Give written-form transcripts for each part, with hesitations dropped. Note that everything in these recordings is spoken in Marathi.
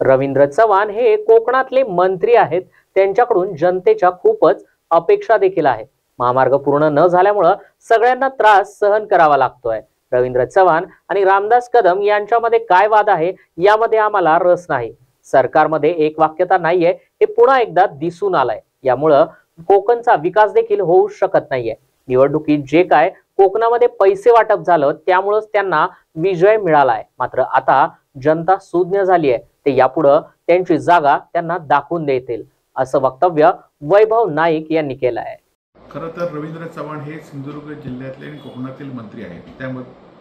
रवींद्र चव्हाण हे कोकणातले मंत्री आहेत. त्यांच्याकडून जनतेच्या खूपच अपेक्षा देखील आहेत. महामार्ग पूर्ण न झाल्यामुळे सगळ्यांना त्रास सहन करावा लागतोय. रवींद्र चव्हाण आणि रामदास कदम यांच्यामध्ये काय वाद आहे यामध्ये आम्हाला रस नाही. सरकारमध्ये एक वाक्यता नाहीये हे पुन्हा एकदा दिसून आलंय. यामुळं कोकणचा विकास देखील होऊ शकत नाहीये. निवडणुकीत जे काय कोकणामध्ये पैसे वाटप झालं त्यामुळेच त्यांना विजय मिळालाय. मात्र आता जनता सुज्ञ झाली आहे. ते यापुढे त्यांची जागा त्यांना दाखवून देतील असं वक्तव्य वैभव नाईक यांनी केलं आहे. खरं तर रवींद्र चव्हाण हे सिंधुदुर्ग जिल्ह्यातले आणि कोकणातील मंत्री आहेत.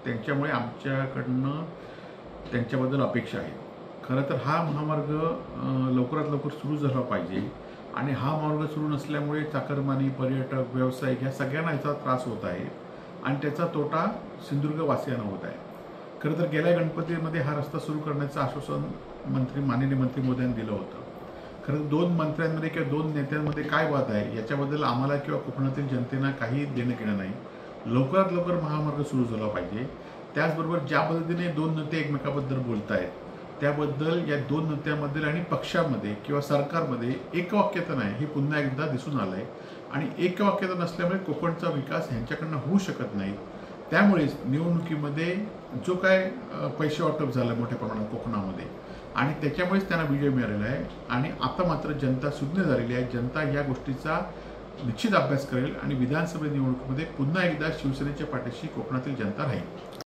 त्यांच्यामुळे आमच्याकडनं त्यांच्याबद्दल अपेक्षा आहेत. खरं तर हा महामार्ग लवकरात लवकर सुरू झाला पाहिजे आणि हा मार्ग सुरू नसल्यामुळे चाकरमानी, पर्यटक, व्यावसायिक या सगळ्यांना याचा त्रास होत आहे आणि त्याचा तोटा सिंधुदुर्ग वासियांना होत आहे. खरं तर गेल्या गणपतीमध्ये हा रस्ता सुरू करण्याचं आश्वासन माननीय मंत्री मोदयांनी दिलं होतं. खरं दोन मंत्र्यांमध्ये किंवा दोन नेत्यांमध्ये काय वाद आहे याच्याबद्दल आम्हाला किंवा कोकणातील जनतेला काही देणं घेणं नाही. लवकरात लवकर महामार्ग सुरू झाला पाहिजे. त्याचबरोबर ज्या पद्धतीने दोन नेते एकमेकाबद्दल बोलत आहेत त्याबद्दल या दोन नेत्यांमध्ये आणि पक्षामध्ये किंवा सरकारमध्ये एकवाक्यता नाही हे पुन्हा एकदा दिसून आलं आहे आणि एकवाक्यता नसल्यामुळे कोकणचा विकास ह्यांच्याकडनं होऊ शकत नाही. त्यामुळेच निवडणुकीमध्ये जो काय पैसे वाटप झालं मोठ्या प्रमाणात कोकणामध्ये आणि त्याच्यामुळेच त्यांना विजय मिळालेला आहे आणि आता मात्र जनता सुज्ञ झालेली आहे. जनता या गोष्टीचा निश्चित अभ्यास करेल आणि विधानसभा निवडणुकीमध्ये पुन्हा एकदा शिवसेनेच्या पाठीशी कोकणातील जनता राहील.